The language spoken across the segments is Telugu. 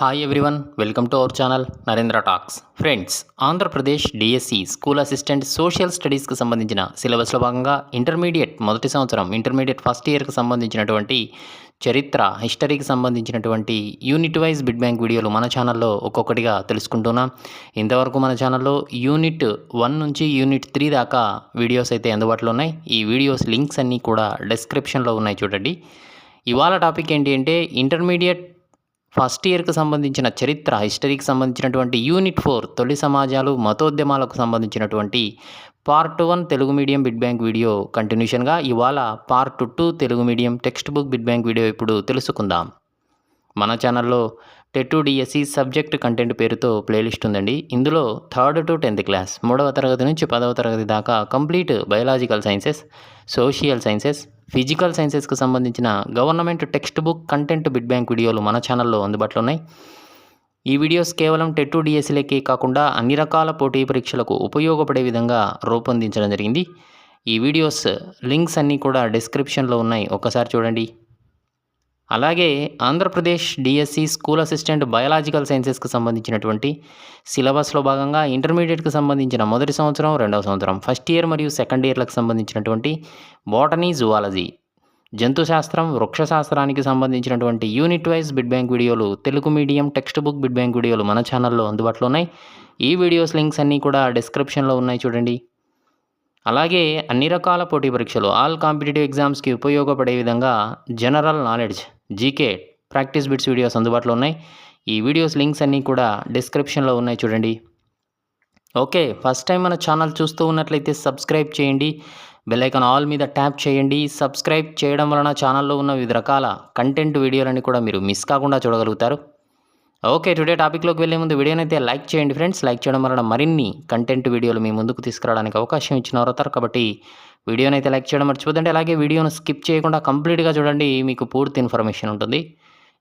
Hi everyone, welcome to our channel Narendra talks. Friends, Andhra Pradesh DSC school assistant social స్టడీస్కి సంబంధించిన సిలబస్లో భాగంగా ఇంటర్మీడియట్ మొదటి సంవత్సరం ఇంటర్మీడియట్ ఫస్ట్ ఇయర్కి సంబంధించినటువంటి చరిత్ర హిస్టరీకి సంబంధించినటువంటి యూనిట్ వైజ్ బిడ్ బ్యాంక్ వీడియోలు మన ఛానల్లో ఒక్కొక్కటిగా తెలుసుకుంటున్నాం. ఇంతవరకు మన ఛానల్లో యూనిట్ 1 నుంచి యూనిట్ 3 దాకా వీడియోస్ అయితే అందుబాటులో ఉన్నాయి. ఈ వీడియోస్ లింక్స్ అన్నీ కూడా డిస్క్రిప్షన్లో ఉన్నాయి, చూడండి. ఇవాళ టాపిక్ ఏంటి అంటే ఇంటర్మీడియట్ ఫస్ట్ ఇయర్కి సంబంధించిన చరిత్ర హిస్టరీకి సంబంధించినటువంటి యూనిట్ 4 తొలి సమాజాలు మతోద్యమాలకు సంబంధించినటువంటి part 1 Telugu medium bit bank video కంటిన్యూషన్గా ఇవాళ part 2 Telugu medium text book bit bank video ఇప్పుడు తెలుసుకుందాం. మన ఛానల్లో టెట్ డిఎస్సి సబ్జెక్ట్ కంటెంట్ పేరుతో ప్లేలిస్ట్ ఉందండి. ఇందులో 3rd to 10th క్లాస్ 3వ తరగతి నుంచి 10వ తరగతి దాకా complete biological sciences, social sciences, physical సైన్సెస్కి సంబంధించిన government text book content bit bank వీడియోలు మన ఛానల్లో అందుబాటులో ఉన్నాయి. ఈ వీడియోస్ కేవలం టెట్ డిఎస్సీలకే కాకుండా అన్ని రకాల పోటీ పరీక్షలకు ఉపయోగపడే విధంగా రూపొందించడం జరిగింది. ఈ వీడియోస్ లింక్స్ అన్నీ కూడా డిస్క్రిప్షన్లో ఉన్నాయి, ఒక్కసారి చూడండి. అలాగే Andhra Pradesh DSC school assistant biological సైన్సెస్కి సంబంధించినటువంటి సిలబస్లో భాగంగా ఇంటర్మీడియట్కి సంబంధించిన మొదటి సంవత్సరం, రెండవ సంవత్సరం, ఫస్ట్ ఇయర్ మరియు సెకండ్ ఇయర్లకు సంబంధించినటువంటి బాటనీ, జువాలజీ, జంతుశాస్త్రం, వృక్షశాస్త్రానికి సంబంధించినటువంటి యూనిట్ వైజ్ బిడ్ బ్యాంక్ వీడియోలు Telugu medium text book bit bank వీడియోలు మన ఛానల్లో అందుబాటులో ఉన్నాయి. ఈ వీడియోస్ లింక్స్ అన్నీ కూడా డిస్క్రిప్షన్లో ఉన్నాయి, చూడండి. అలాగే అన్ని రకాల పోటీ పరీక్షలు ఆల్ కాంపిటేటివ్ ఎగ్జామ్స్కి ఉపయోగపడే విధంగా general knowledge, GK practice bits videos అందుబాటులో ఉన్నాయి. ఈ వీడియోస్ లింక్స్ అన్నీ కూడా డిస్క్రిప్షన్లో ఉన్నాయి, చూడండి. ఓకే, ఫస్ట్ టైం మన ఛానల్ చూస్తూ ఉన్నట్లయితే సబ్స్క్రైబ్ చేయండి, బెల్ ఐకాన్ ఆల్ మీద ట్యాప్ చేయండి. సబ్స్క్రైబ్ చేయడం వలన ఛానల్లో ఉన్న వివిధ రకాల కంటెంట్ వీడియోలన్నీ కూడా మీరు మిస్ కాకుండా చూడగలుగుతారు. ఓకే, టుడే టాపిక్లోకి వెళ్ళే ముందు వీడియోని అయితే లైక్ చేయండి ఫ్రెండ్స్. లైక్ చేయడం వలన మరిన్ని కంటెంట్ వీడియోలు మీ ముందుకు తీసుకురావడానికి అవకాశం ఇచ్చిన అవుతారు. కాబట్టి వీడియోని అయితే లైక్ చేయడం మర్చిపోదండి. అలాగే వీడియోను స్కిప్ చేయకుండా కంప్లీట్గా చూడండి, మీకు పూర్తి ఇన్ఫర్మేషన్ ఉంటుంది.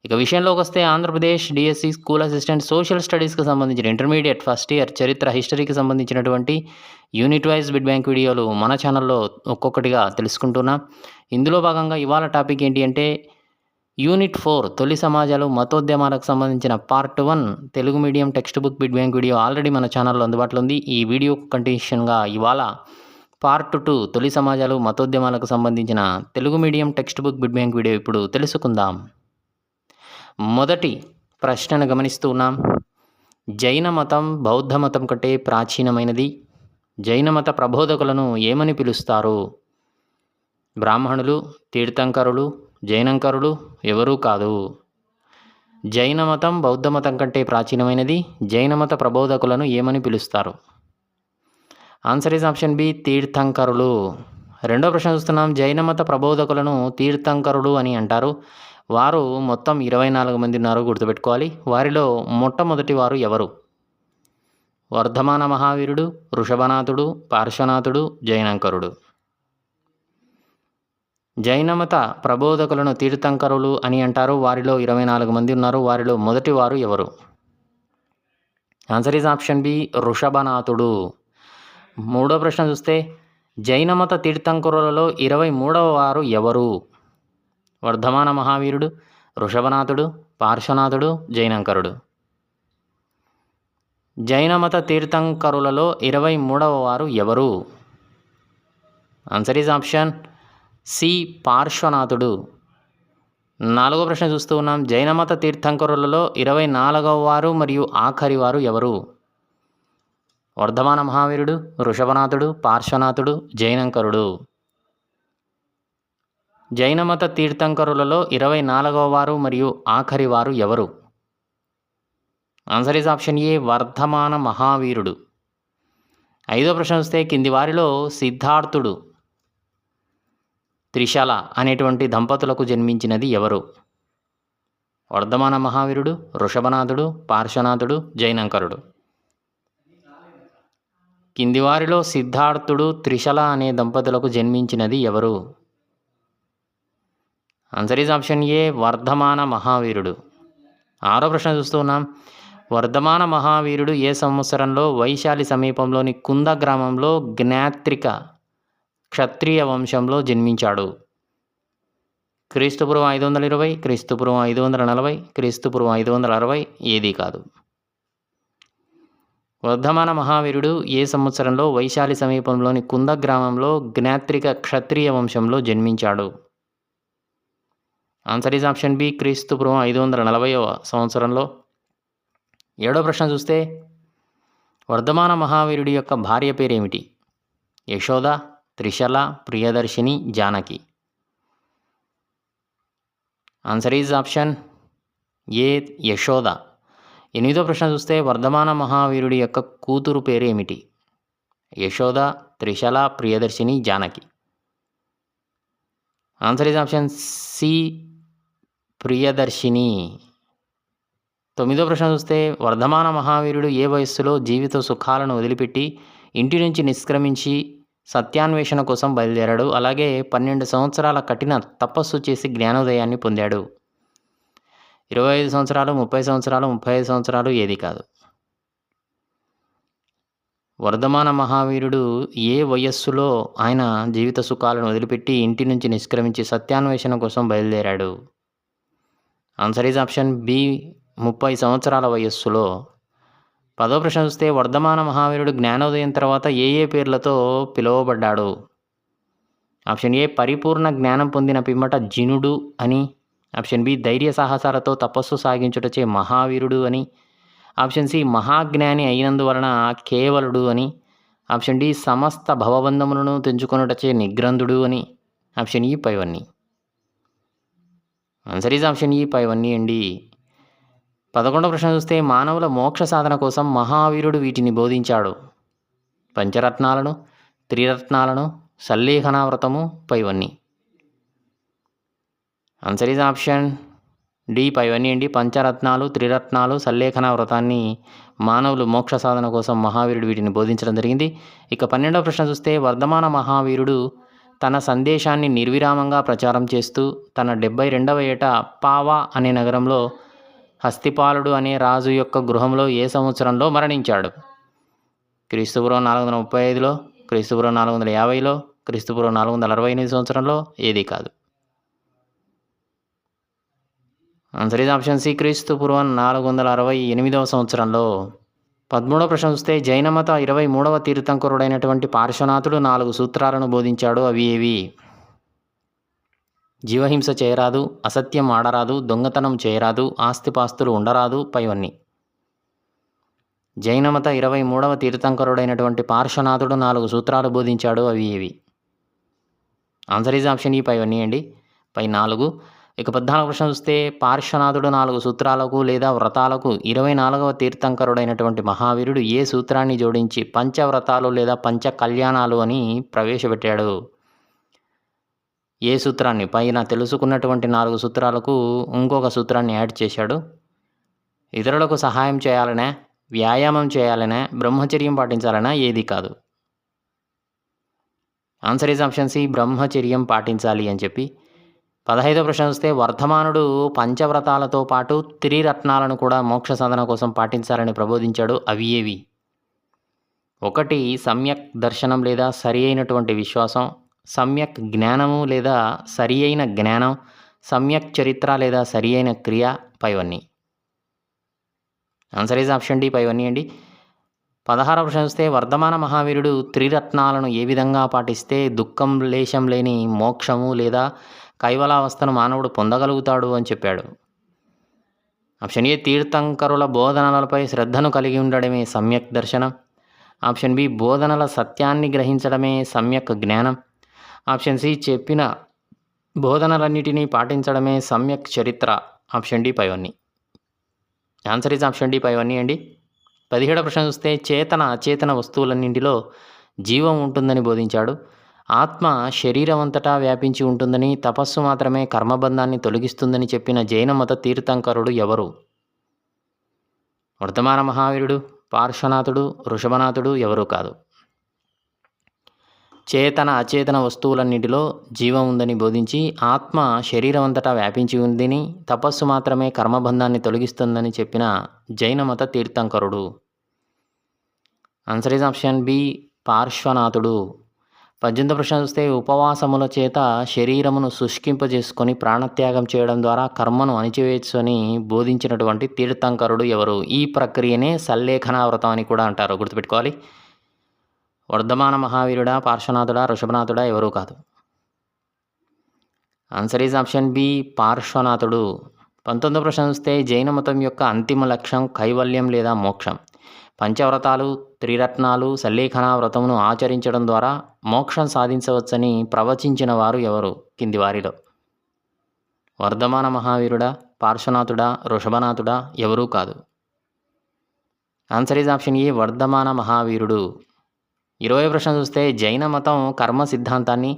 ఇక విషయంలోకి వస్తే Andhra Pradesh DSC school assistant social స్టడీస్కి సంబంధించిన ఇంటర్మీడియట్ ఫస్ట్ ఇయర్ చరిత్ర హిస్టరీకి సంబంధించినటువంటి యూనిట్ వైజ్ బిడ్ బ్యాంక్ వీడియోలు మన ఛానల్లో ఒక్కొక్కటిగా తెలుసుకుంటున్నాం. ఇందులో భాగంగా ఇవాళ టాపిక్ ఏంటి అంటే యూనిట్ 4 తొలి సమాజాలు మతోద్యమాలకు సంబంధించిన part 1 Telugu medium text book bit bank video already మన ఛానల్లో అందుబాటులో ఉంది. ఈ వీడియో కంటిన్యూషన్గా ఇవాళ పార్ట్ 2 తొలి సమాజాలు మతోద్యమాలకు సంబంధించిన Telugu medium text book bit bank video ఇప్పుడు తెలుసుకుందాం. మొదటి ప్రశ్నను గమనిస్తూ ఉన్నాం. జైన మతం బౌద్ధ మతం కంటే ప్రాచీనమైనది. జైన మత ప్రబోధకులను ఏమని పిలుస్తారు? బ్రాహ్మణులు, తీర్థంకరులు, జైనంకరులు, ఎవరూ కాదు. జైన మతం బౌద్ధ మతం కంటే ప్రాచీనమైనది. జైన మత ప్రబోధకులను ఏమని పిలుస్తారు? ఆన్సర్ ఈజ్ ఆప్షన్ బి, తీర్థంకరులు. రెండో ప్రశ్న చూస్తున్నాం. జైన మత ప్రబోధకులను తీర్థంకరులు అని అంటారు. వారు మొత్తం 24 మంది ఉన్నారు, గుర్తుపెట్టుకోవాలి. వారిలో మొట్టమొదటి వారు ఎవరు? వర్ధమాన మహావీరుడు, వృషభనాథుడు, పార్శ్వనాథుడు, జైనంకరుడు. జైనమత ప్రబోధకులను తీర్థంకరులు అని అంటారు. వారిలో 24 మంది ఉన్నారు. వారిలో మొదటి వారు ఎవరు? ఆన్సర్ ఈజ్ ఆప్షన్ బి, వృషభనాథుడు. మూడో ప్రశ్న చూస్తే జైనమత తీర్థంకరులలో 23వ వారు ఎవరు? వర్ధమాన మహావీరుడు, వృషభనాథుడు, పార్శ్వనాథుడు, జైనంకరుడు. జైనమత తీర్థంకరులలో 23వ వారు ఎవరు? ఆన్సర్ ఈజ్ ఆప్షన్ సి, పార్శ్వనాథుడు. నాలుగో ప్రశ్న చూస్తూ ఉన్నాం. జైనమత తీర్థంకరులలో 24వ వారు మరియు ఆఖరి వారు ఎవరు? వర్ధమాన మహావీరుడు, వృషభనాథుడు, పార్శ్వనాథుడు, జైనంకరుడు. జైనమత తీర్థంకరులలో 24వ వారు మరియు ఆఖరి వారు ఎవరు? ఆన్సర్ ఈజ్ ఆప్షన్ ఏ, వర్ధమాన మహావీరుడు. ఐదో ప్రశ్న చూస్తే కింది వారిలో సిద్ధార్థుడు, త్రిశల అనేటువంటి దంపతులకు జన్మించినది ఎవరు? వర్ధమాన మహావీరుడు, వృషభనాథుడు, పార్శ్వనాథుడు, జైనంకరుడు. కింది వారిలో సిద్ధార్థుడు, త్రిశల అనే దంపతులకు జన్మించినది ఎవరు? ఆన్సర్ ఈజ్ ఆప్షన్ ఏ, వర్ధమాన మహావీరుడు. ఆరో ప్రశ్న చూస్తూ ఉన్నాం. వర్ధమాన మహావీరుడు ఏ సంవత్సరంలో వైశాలి సమీపంలోని కుంద గ్రామంలో జ్ఞాత్రిక క్షత్రియ వంశంలో జన్మించాడు? క్రీస్తుపూర్వం 520, క్రీస్తుపూర్వం 540, క్రీస్తుపూర్వం 560 ఏదీ కాదు. వర్ధమాన మహావీరుడు ఏ సంవత్సరంలో వైశాలి సమీపంలోని కుంద గ్రామంలో జ్ఞాత్రిక క్షత్రియ వంశంలో జన్మించాడు? ఆన్సర్ ఈజ్ ఆప్షన్ బి, క్రీస్తుపూర్వం 540వ సంవత్సరంలో. 7వ ప్రశ్న చూస్తే వర్ధమాన మహావీరుడి యొక్క భార్య పేరేమిటి? Yashoda, Trishala, Priyadarshini, Janaki. Answer is option A, Yashoda. 8వ ప్రశ్న చూస్తే వర్ధమాన మహావీరుడి యొక్క కూతురు పేరేమిటి? Yashoda, Trishala, Priyadarshini, Janaki. Answer is option C, Priyadarshini. 9వ ప్రశ్న చూస్తే వర్ధమాన మహావీరుడు ఏ వయస్సులో జీవిత సుఖాలను వదిలిపెట్టి ఇంటి నుంచి నిష్క్రమించి సత్యాన్వేషణ కోసం బయలుదేరాడు? అలాగే 12 సంవత్సరాల కఠిన తపస్సు చేసి జ్ఞానోదయాన్ని పొందాడు. 25 సంవత్సరాలు, 30 సంవత్సరాలు, 35 సంవత్సరాలు ఏది కాదు. వర్ధమాన మహావీరుడు ఏ వయస్సులో ఆయన జీవిత సుఖాలను వదిలిపెట్టి ఇంటి నుంచి నిష్క్రమించి సత్యాన్వేషణ కోసం బయలుదేరాడు? ఆన్సర్ ఈజ్ ఆప్షన్ బి, 30 సంవత్సరాల వయస్సులో. 10వ ప్రశ్న చూస్తే వర్ధమాన మహావీరుడు జ్ఞానోదయం తర్వాత ఏ ఏ పేర్లతో పిలువబడ్డాడు? ఆప్షన్ ఏ, పరిపూర్ణ జ్ఞానం పొందిన పిమ్మట జినుడు అని. ఆప్షన్ బి, ధైర్య సాహసాలతో తపస్సు సాగించుటచే మహావీరుడు అని. ఆప్షన్ సి, మహాజ్ఞాని అయినందువలన కేవలుడు అని. ఆప్షన్ డి, సమస్త భవబంధములను తెంచుకొనుటచే నిగ్రంథుడు అని. ఆప్షన్ ఈ పైవన్నీ. ఆన్సర్ ఈజ్ ఆప్షన్ ఈ పైవన్నీ అండి. 11వ ప్రశ్న చూస్తే మానవుల మోక్ష సాధన కోసం మహావీరుడు వీటిని బోధించాడు. పంచరత్నాలను, త్రిరత్నాలను, సల్లేఖనావ్రతము, పైవన్నీ. ఆన్సర్ ఈజ్ ఆప్షన్ డి, పైవన్నీ అండి. పంచరత్నాలు, త్రిరత్నాలు, సల్లేఖన వ్రతాన్ని మానవులు మోక్ష సాధన కోసం మహావీరుడు వీటిని బోధించడం జరిగింది. ఇక 12వ ప్రశ్న చూస్తే వర్ధమాన మహావీరుడు తన సందేశాన్ని నిర్విరామంగా ప్రచారం చేస్తూ తన 72వ ఏట పావా అనే నగరంలో హస్తిపాలుడు అనే రాజు యొక్క గృహంలో ఏ సంవత్సరంలో మరణించాడు? క్రీస్తుపూర్వం 435లో, క్రీస్తుపూర్వం 450లో, క్రీస్తుపూర్వం 468 సంవత్సరంలో ఏదీ కాదు. ఆన్సర్ ఈజ్ ఆప్షన్ సి, క్రీస్తుపూర్వం 468వ సంవత్సరంలో. 13వ ప్రశ్న చూస్తే జైనమత 23వ తీర్థంకరుడైనటువంటి పార్శ్వనాథుడు 4 సూత్రాలను బోధించాడు. అవి ఏవి? జీవహింస చేయరాదు, అసత్యం ఆడరాదు, దొంగతనం చేయరాదు, ఆస్తిపాస్తులు ఉండరాదు, పైవన్నీ. జైనమత 23వ తీర్థంకరుడైనటువంటి పార్శ్వనాథుడు 4 సూత్రాలు బోధించాడు. అవి ఏవి? ఆన్సర్ ఈజ్ ఆప్షన్ ఈ పైవన్నీ అండి. పై 4. ఇక 14వ ప్రశ్న చూస్తే పార్శ్వనాథుడు 4 సూత్రాలకు లేదా వ్రతాలకు 24వ తీర్థంకరుడైనటువంటి మహావీరుడు ఏ సూత్రాన్ని జోడించి పంచవ్రతాలు లేదా పంచ కళ్యాణాలు అని ప్రవేశపెట్టాడు? ఏ సూత్రాన్ని? పైన తెలుసుకున్నటువంటి 4 సూత్రాలకు ఇంకొక సూత్రాన్ని యాడ్ చేశాడు. ఇతరులకు సహాయం చేయాలనే, వ్యాయామం చేయాలనే, బ్రహ్మచర్యం పాటించాలనే, ఏది కాదు. ఆన్సర్ ఈజ్ ఆప్షన్ సి, బ్రహ్మచర్యం పాటించాలి అని చెప్పి. 15వ ప్రశ్న చూస్తే వర్ధమానుడు పంచవ్రతాలతో పాటు త్రిరత్నాలను కూడా మోక్ష సాధన కోసం పాటించాలని ప్రబోధించాడు. అవి ఏవి? 1 సమ్యక్ దర్శనం లేదా సరి అయినటువంటి విశ్వాసం, సమ్యక్ జ్ఞానము లేదా సరి అయిన జ్ఞానం, సమ్యక్ చరిత్ర లేదా సరి అయిన క్రియ, పైవన్నీ. ఆన్సర్ ఈజ్ ఆప్షన్ డి, పైవన్నీ అండి. 16వ ప్రశ్న చూస్తే వర్ధమాన మహావీరుడు త్రిరత్నాలను ఏ విధంగా పాటిస్తే దుఃఖం లేశం లేని మోక్షము లేదా కైవలావస్థను మానవుడు పొందగలుగుతాడు అని చెప్పాడు? ఆప్షన్ ఏ, తీర్థంకరుల బోధనలపై శ్రద్ధను కలిగి ఉండడమే సమ్యక్ దర్శనం. ఆప్షన్ బి, బోధనల సత్యాన్ని గ్రహించడమే సమ్యక్ జ్ఞానం. ఆప్షన్ సి, చెప్పిన బోధనలన్నిటినీ పాటించడమే సమ్యక్ చరిత్ర. ఆప్షన్ డి, పైవన్నీ. ఆన్సర్ ఈజ్ ఆప్షన్ డి, పైవన్నీ అండి. 17వ ప్రశ్న చూస్తే చేతన అచేతన వస్తువులన్నింటిలో జీవం ఉంటుందని బోధించాడు. ఆత్మ శరీరం అంతటా వ్యాపించి ఉంటుందని, తపస్సు మాత్రమే కర్మబంధాన్ని తొలగిస్తుందని చెప్పిన జైన మత తీర్థంకరుడు ఎవరు? వర్ధమాన మహావీరుడు, పార్శ్వనాథుడు, వృషభనాథుడు, ఎవరు కాదు. చేతన అచేతన వస్తువులన్నింటిలో జీవం ఉందని బోధించి ఆత్మ శరీరం అంతటా వ్యాపించి ఉందని, తపస్సు మాత్రమే కర్మబంధాన్ని తొలగిస్తుందని చెప్పిన జైన మత తీర్థంకరుడు? ఆన్సర్ ఈజ్ ఆప్షన్ బి, పార్శ్వనాథుడు. 18వ ప్రశ్న చూస్తే ఉపవాసముల చేత శరీరమును శుష్కింపజేసుకొని ప్రాణత్యాగం చేయడం ద్వారా కర్మను అణిచివేయచ్చని బోధించినటువంటి తీర్థంకరుడు ఎవరు? ఈ ప్రక్రియనే సల్లేఖన వ్రతం అని కూడా అంటారు, గుర్తుపెట్టుకోవాలి. వర్ధమాన మహావీరుడా, పార్శ్వనాథుడా, వృషభనాథుడా? ఎవరూ కాదు. ఆన్సర్ ఈజ్ ఆప్షన్ బి, పార్శ్వనాథుడు. 19వ ప్రశ్న చూస్తే జైన మతం యొక్క అంతిమ లక్ష్యం కైవల్యం లేదా మోక్షం. పంచవ్రతాలు, త్రిరత్నాలు, సల్లేఖన వ్రతమును ఆచరించడం ద్వారా మోక్షం సాధించవచ్చని ప్రవచించిన వారు ఎవరు కింది వారిలో? వర్ధమాన మహావీరుడా, పార్శ్వనాథుడా, వృషభనాథుడా? ఎవరూ కాదు. ఆన్సర్ ఈజ్ ఆప్షన్ ఏ, వర్ధమాన మహావీరుడు. 20వ ప్రశ్న చూస్తే జైన మతం కర్మ సిద్ధాంతాన్ని,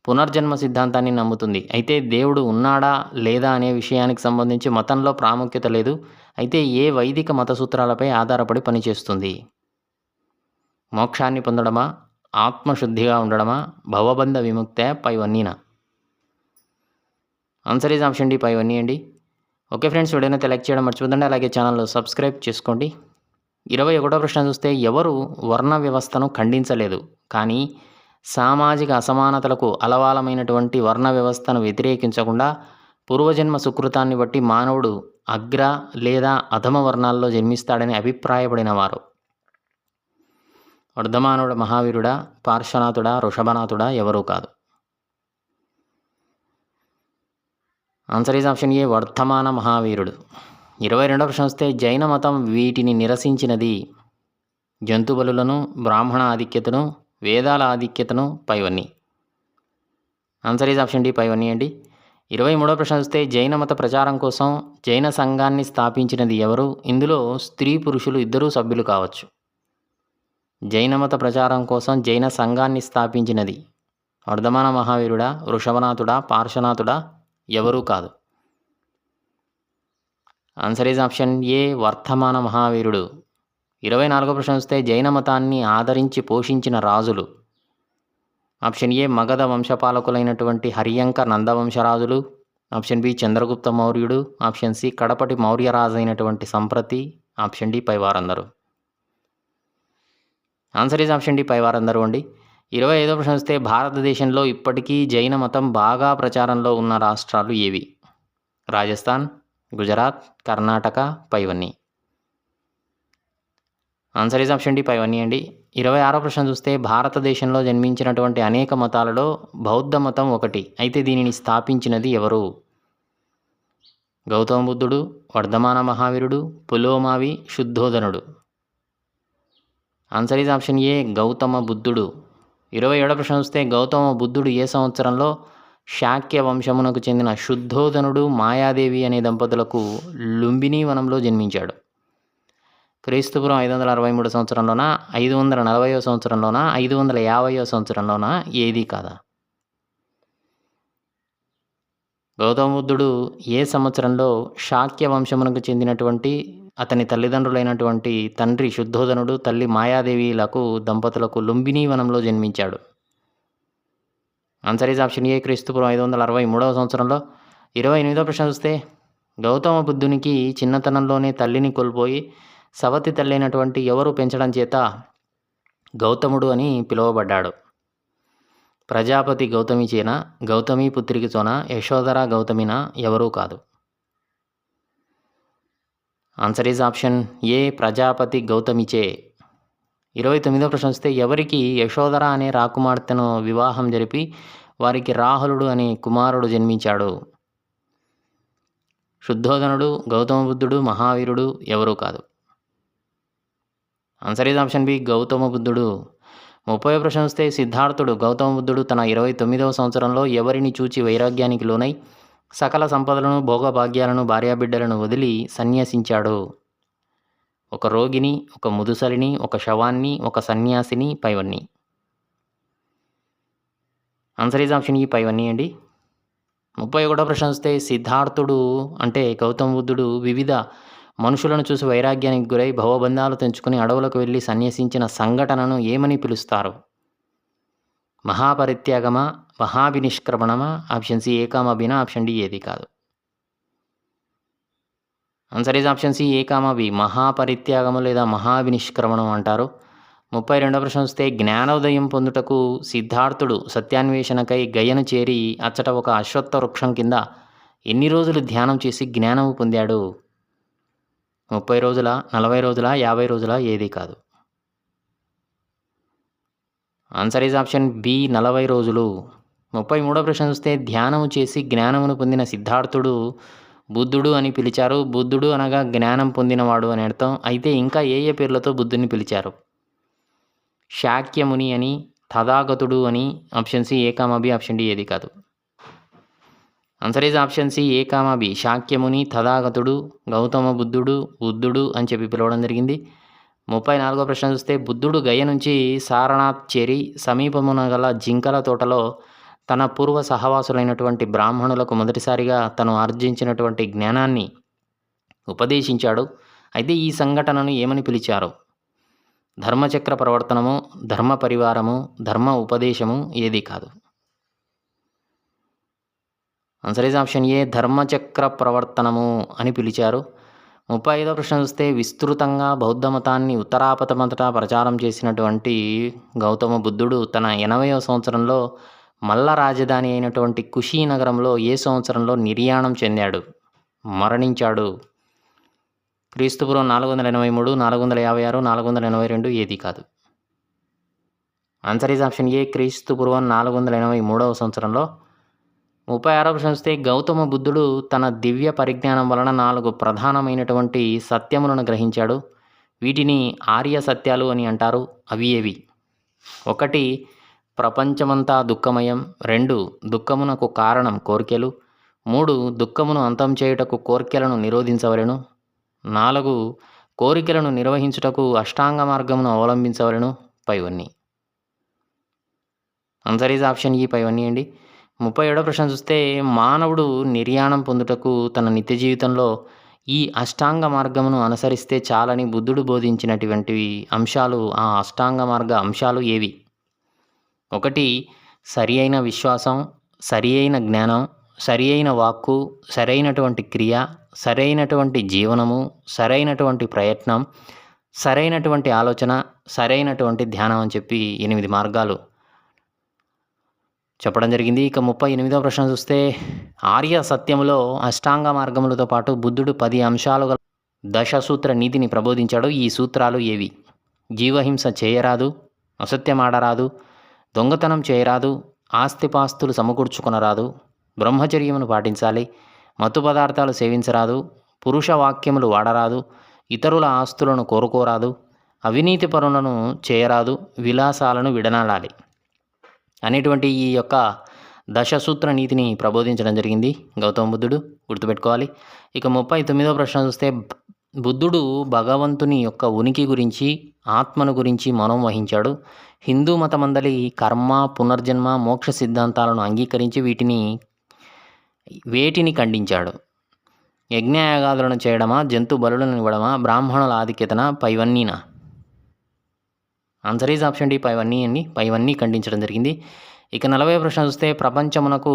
పునర్జన్మ సిద్ధాంతాన్ని నమ్ముతుంది. అయితే దేవుడు ఉన్నాడా లేదా అనే విషయానికి సంబంధించి మతంలో ప్రాముఖ్యత లేదు. అయితే ఏ వైదిక మత సూత్రాలపై ఆధారపడి పనిచేస్తుంది? మోక్షాన్ని పొందడమా, ఆత్మశుద్ధిగా ఉండడమా, భవబంధ విముక్తే, పైవన్నీనా? ఆన్సర్ ఈజ్ ఆప్షన్ డి, పైవన్నీ అండి. ఓకే ఫ్రెండ్స్, వీడియోనైతే లైక్ చేయడం మర్చిపోదండి. అలాగే ఛానల్ సబ్స్క్రైబ్ చేసుకోండి. 21వ ప్రశ్న చూస్తే ఎవరు వర్ణ వ్యవస్థను ఖండించలేదు కానీ సామాజిక అసమానతలకు అలవాలమైనటువంటి వర్ణ వ్యవస్థను వ్యతిరేకించకుండా పూర్వజన్మ సుకృతాన్ని బట్టి మానవుడు అగ్ర లేదా అధమ వర్ణాల్లో జన్మిస్తాడని అభిప్రాయపడిన వారు? వర్ధమానుడ మహావీరుడా, పార్శ్వనాథుడా, వృషభనాథుడా? ఎవరూ కాదు. ఆన్సర్ ఈజ్ ఆప్షన్ ఏ, వర్ధమాన మహావీరుడు. 22వ ప్రశ్న వస్తే జైన మతం వీటిని నిరసించినది? జంతు బలులను, బ్రాహ్మణ ఆధిక్యతను, వేదాల ఆధిక్యతను, పైవన్నీ. ఆన్సర్ ఈజ్ ఆప్షన్ డి, పైవన్నీ అండి. 23వ ప్రశ్న వస్తే జైన మత ప్రచారం కోసం జైన సంఘాన్ని స్థాపించినది ఎవరు? ఇందులో స్త్రీ పురుషులు ఇద్దరూ సభ్యులు కావచ్చు. జైన మత ప్రచారం కోసం జైన సంఘాన్ని స్థాపించినది వర్ధమాన మహావీరుడా, వృషభనాథుడా, పార్శ్వనాథుడా? ఎవరూ కాదు. ఆన్సర్ ఈజ్ ఆప్షన్ ఏ, వర్ధమాన మహావీరుడు. 24వ ప్రశ్న వస్తే జైన మతాన్ని ఆదరించి పోషించిన రాజులు? ఆప్షన్ ఏ, మగధ వంశపాలకులైనటువంటి హర్యంక నందవంశరాజులు. ఆప్షన్ బి, చంద్రగుప్త మౌర్యుడు. ఆప్షన్ సి, కడపటి మౌర్యరాజు అయినటువంటి సంప్రతి. ఆప్షన్ డి, పైవారందరూ. ఆన్సర్ ఈజ్ ఆప్షన్ డి, పైవారందరూ అండి. 25వ ప్రశ్న వస్తే భారతదేశంలో ఇప్పటికీ జైన మతం బాగా ప్రచారంలో ఉన్న రాష్ట్రాలు ఏవి? రాజస్థాన్, గుజరాత్, కర్ణాటక, పైవన్నీ. ఆన్సర్ ఈజ్ ఆప్షన్ డి, పైవన్నీ అండి. 26వ ప్రశ్న చూస్తే భారతదేశంలో జన్మించినటువంటి అనేక మతాలలో బౌద్ధ మతం ఒకటి. అయితే దీనిని స్థాపించినది ఎవరు? గౌతమ బుద్ధుడు, వర్ధమాన మహావీరుడు, పులోమావి, శుద్ధోదనుడు? Answer is option A, Gautama బుద్ధుడు. 27వ ప్రశ్న చూస్తే గౌతమ బుద్ధుడు ఏ సంవత్సరంలో శాక్య వంశమునకు చెందిన శుద్ధోదనుడు, మాయాదేవి అనే దంపతులకు లుంబిని వనంలో జన్మించాడు? క్రీస్తుపురం 563 సంవత్సరంలోనా, 540వ సంవత్సరంలోనా, 550వ సంవత్సరంలోనా? ఏది కాదా? గౌతమ బుద్ధుడు ఏ సంవత్సరంలో శాక్య వంశమునకు చెందినటువంటి అతని తల్లిదండ్రులైనటువంటి తండ్రి శుద్ధోదనుడు, తల్లి మాయాదేవిలకు దంపతులకు లుంబిని వనంలో జన్మించాడు? ఆన్సర్ ఈజ్ ఆప్షన్ ఏ, క్రీస్తుపురం 563వ సంవత్సరంలో. 28వ ప్రశ్న చూస్తే గౌతమ బుద్ధునికి చిన్నతనంలోనే తల్లిని కోల్పోయి సవతి తల్లి అయినటువంటి ఎవరు పెంచడం చేత గౌతముడు అని పిలువబడ్డాడు? ప్రజాపతి గౌతమిచేనా, గౌతమి పుత్రికితోనా, యశోధర గౌతమినా? ఎవరూ కాదు. Answer is option A, Prajapati గౌతమిచే. 29వ ప్రశ్న వస్తే ఎవరికి యశోధర అనే రాకుమార్తెను వివాహం జరిపి వారికి రాహులుడు అనే కుమారుడు జన్మించాడు? శుద్ధోదనుడు, గౌతమ బుద్ధుడు, మహావీరుడు? ఎవరూ కాదు. Answer is option B, Gautama బుద్ధుడు. 30వ ప్రశ్న వస్తే సిద్ధార్థుడు గౌతమ బుద్ధుడు తన 29వ సంవత్సరంలో ఎవరిని చూచి వైరాగ్యానికి లోనై సకల సంపదలను, భోగభాగ్యాలను, భార్యాబిడ్డలను వదిలి సన్యాసించాడు? ఒక రోగిని, ఒక ముదుసలిని, ఒక శవాన్ని, ఒక సన్యాసిని, పైవన్నీ. ఆన్సర్ ఈజ్ ఆప్షన్ ఈ, పైవన్నీ అండి. 31వ ప్రశ్న వస్తే సిద్ధార్థుడు అంటే గౌతమ బుద్ధుడు వివిధ మనుషులను చూసి వైరాగ్యానికి గురై భవబంధాలు తెంచుకుని అడవులకు వెళ్ళి సన్యసించిన సంఘటనను ఏమని పిలుస్తారు? మహాపరిత్యాగమా, మహాభినిష్క్రమణమా? ఆప్షన్ సి, ఏకామభినా? ఆప్షన్ డి, ఏది కాదు. ఆన్సర్ ఈజ్ ఆప్షన్ సి, ఏకామభి. మహాపరిత్యాగము లేదా మహాభినిష్క్రమణం అంటారు. 32వ ప్రశ్న చూస్తే జ్ఞానోదయం పొందుటకు సిద్ధార్థుడు సత్యాన్వేషణకై గయను చేరి అచ్చట ఒక అశ్వత్థ వృక్షం కింద ఎన్ని రోజులు ధ్యానం చేసి జ్ఞానము పొందాడు? 30 రోజులా, 40 రోజులా, 50 రోజులా? ఏది కాదు. ఆన్సర్ ఈజ్ ఆప్షన్ బి, 40 రోజులు. 33వ ప్రశ్న చూస్తే ధ్యానము చేసి జ్ఞానమును పొందిన సిద్ధార్థుడు బుద్ధుడు అని పిలిచారు. బుద్ధుడు అనగా జ్ఞానం పొందినవాడు అని అర్థం. అయితే ఇంకా ఏ ఏ పేర్లతో బుద్ధుని పిలిచారు? శాక్యముని అని, తథాగతుడు అని. Option C A comma B, option D ఏది కాదు. Answer is option C A comma B. Shakyamuni, తథాగతుడు, గౌతమ బుద్ధుడు అని చెప్పి పిలవడం జరిగింది. 34వ ప్రశ్న చూస్తే బుద్ధుడు గయ నుంచి సారనాథ్ చేరి సమీపమున గల జింకల తోటలో తన పూర్వ సహవాసులైనటువంటి బ్రాహ్మణులకు మొదటిసారిగా తను ఆర్జించినటువంటి జ్ఞానాన్ని ఉపదేశించాడు. అయితే ఈ సంఘటనను ఏమని పిలిచారు? ధర్మచక్ర ప్రవర్తనము, ధర్మ పరివారము, ధర్మ ఉపదేశము? ఏది కాదు. ఆన్సర్ ఈజ్ ఆప్షన్ ఏ ధర్మచక్ర ప్రవర్తనము అని పిలిచారు. 35వ ప్రశ్న చూస్తే విస్తృతంగా బౌద్ధ మతాన్ని ఉత్తరాపథమంతటా ప్రచారం చేసినటువంటి గౌతమ బుద్ధుడు తన 80వ సంవత్సరంలో మల్ల రాజధాని అయినటువంటి కుషీనగరంలో ఏ సంవత్సరంలో నిర్యాణం చెందాడు, మరణించాడు? క్రీస్తుపూర్వం 483, 456, 482? ఏది కాదు. ఆన్సర్ ఈజ్ ఆప్షన్ ఏ క్రీస్తుపూర్వం 483వ సంవత్సరంలో. 36వ ప్రశ్న చూస్తే గౌతమ బుద్ధుడు తన దివ్య పరిజ్ఞానం వలన 4 ప్రధానమైనటువంటి సత్యములను గ్రహించాడు. వీటిని ఆర్య సత్యాలు అని అంటారు. అవి ఏవి? 1 ప్రపంచమంతా దుఃఖమయం. 2 దుఃఖమునకు కారణం కోర్కెలు. 3 దుఃఖమును అంతం చేయుటకు కోర్కెలను నిరోధించవలెను. 4 కోరికలను నిర్వహించుటకు అష్టాంగ మార్గమును అవలంబించవలెను. పైవన్నీ. ఆన్సర్ ఈజ్ ఆప్షన్ ఈ పైవన్నీ అండి. 37వ ప్రశ్న చూస్తే మానవుడు నిర్యాణం పొందుటకు తన నిత్య జీవితంలో ఈ అష్టాంగ మార్గమును అనుసరిస్తే చాలని బుద్ధుడు బోధించినటువంటి అంశాలు, ఆ అష్టాంగ మార్గ అంశాలు ఏవి? 1 సరి అయిన విశ్వాసం, సరి అయిన జ్ఞానం, సరి అయిన వాక్కు, సరైనటువంటి క్రియ, సరైనటువంటి జీవనము, సరైనటువంటి ప్రయత్నం, సరైనటువంటి ఆలోచన, సరైనటువంటి ధ్యానం అని చెప్పి 8 మార్గాలు చెప్పడం జరిగింది. ఇక 38వ ప్రశ్న చూస్తే ఆర్య సత్యములో అష్టాంగ మార్గములతో పాటు బుద్ధుడు 10 అంశాలు గల దశసూత్ర నీతిని ప్రబోధించాడు. ఈ సూత్రాలు ఏవి? జీవహింస చేయరాదు, అసత్యమాడరాదు, దొంగతనం చేయరాదు, ఆస్తిపాస్తులు సమకూర్చుకొనరాదు, బ్రహ్మచర్యమును పాటించాలి, మత్తు పదార్థాలు సేవించరాదు, పురుష వాక్యములు వాడరాదు, ఇతరుల ఆస్తులను కోరుకోరాదు, అవినీతి పనులను చేయరాదు, విలాసాలను విడనాడాలి అనేటువంటి ఈ యొక్క దశసూత్ర నీతిని ప్రబోధించడం జరిగింది గౌతమ బుద్ధుడు. గుర్తుపెట్టుకోవాలి. ఇక 39వ ప్రశ్న చూస్తే బుద్ధుడు భగవంతుని యొక్క ఉనికి గురించి, ఆత్మను గురించి మౌనం వహించాడు. హిందూ మతమందలి కర్మ, పునర్జన్మ, మోక్ష సిద్ధాంతాలను అంగీకరించి వేటిని ఖండించాడు? యజ్ఞయాగాదులను చేయడమా, జంతు బలులను ఇవ్వడమా, బ్రాహ్మణుల ఆధిక్యతన? పైవన్నీనా? ఆన్సర్ ఈజ్ ఆప్షన్ డి పైవన్నీ అండి. పైవన్నీ ఖండించడం జరిగింది. ఇక 40వ ప్రశ్న చూస్తే ప్రపంచమునకు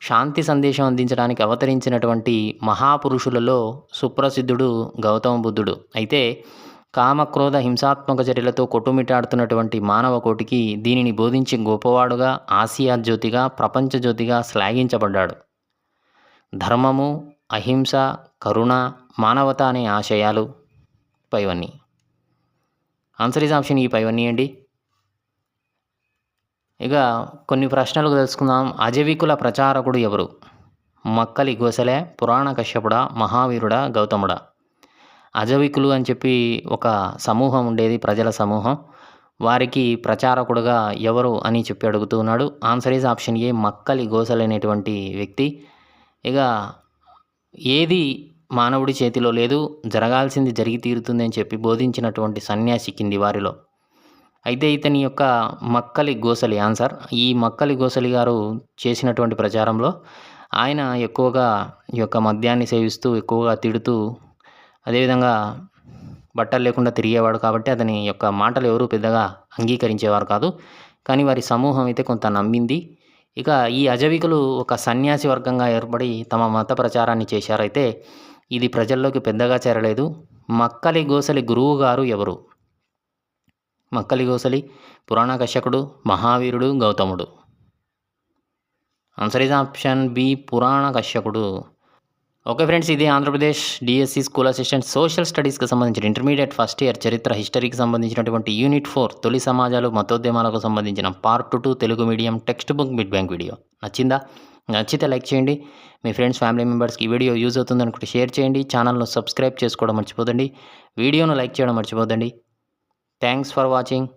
శాంతి సందేశం అందించడానికి అవతరించినటువంటి మహాపురుషులలో సుప్రసిద్ధుడు గౌతమ బుద్ధుడు. అయితే కామక్రోధ హింసాత్మక చర్యలతో కొట్టుమిట్టాడుతున్నటువంటి మానవ కోటికి దీనిని బోధించి గొప్పవాడుగా, ఆసియా జ్యోతిగా, ప్రపంచ జ్యోతిగా శ్లాఘించబడ్డాడు. ధర్మము, అహింస, కరుణ, మానవత అనే ఆశయాలు పైవన్నీ. ఆన్సర్ ఈజ్ ఆప్షన్ ఈ పైవన్నీ అండి. ఇక కొన్ని ప్రశ్నలు తెలుసుకుందాం. అజవికుల ప్రచారకుడు ఎవరు? మక్కలి గోసలే, పురాణ కశ్యపుడా, మహావీరుడా, గౌతముడా? అజవికులు అని చెప్పి ఒక సమూహం ఉండేది, ప్రజల సమూహం. వారికి ప్రచారకుడుగా ఎవరు అని చెప్పి అడుగుతూ ఉన్నాడు. ఆన్సర్ ఈజ్ ఆప్షన్ ఏ మక్కలి గోసలే అనేటువంటి వ్యక్తి. ఇక ఏది మానవుడి చేతిలో లేదు, జరగాల్సింది జరిగి తీరుతుంది అని చెప్పి బోధించినటువంటి సన్యాసి కింది వారిలో. అయితే ఇతని యొక్క మక్కలి గోసలి ఆన్సర్. ఈ మక్కలి గోసలి గారు చేసినటువంటి ప్రచారంలో ఆయన ఎక్కువగా ఈ యొక్క మద్యాన్ని సేవిస్తూ, ఎక్కువగా తిడుతూ, అదేవిధంగా బట్టలు లేకుండా తిరిగేవాడు. కాబట్టి అతని యొక్క మాటలు ఎవరూ పెద్దగా అంగీకరించేవారు కాదు. కానీ వారి సమూహం అయితే కొంత నమ్మింది. ఇక ఈ అజవికులు ఒక సన్యాసి వర్గంగా ఏర్పడి తమ మత ప్రచారాన్ని చేశారైతే ఇది ప్రజల్లోకి పెద్దగా చేరలేదు. మక్కలి గోసలి గురువు గారు ఎవరు? మక్కలి గోసలి, పురాణ కశ్యకుడు, మహావీరుడు, గౌతముడు. ఆన్సర్ ఈజ్ ఆప్షన్ బి, పురాణ కశ్యకుడు. ఓకే ఫ్రెండ్స్, ఇది Andhra Pradesh DSC school assistant social స్టడీస్కి సంబంధించిన ఇంటర్మీడియట్ ఫస్ట్ ఇయర్ చరిత్ర హిస్టరీకి సంబంధించినటువంటి యూనిట్ 4 తొలి సమాజాలు మతోద్యమాలకు సంబంధించిన part 2 Telugu medium text book bit bank video. నచ్చిందా? నచ్చితే లైక్ చేయండి. మీ ఫ్రెండ్స్ ఫ్యామిలీ మెంబర్స్కి ఈ వీడియో యూజ్ అవుతుంది అనుకుంటే షేర్ చేయండి. ఛానల్ను సబ్స్క్రైబ్ చేసుకోవడం మర్చిపోదండి. వీడియోను లైక్ చేయడం మర్చిపోదండి. Thanks for watching.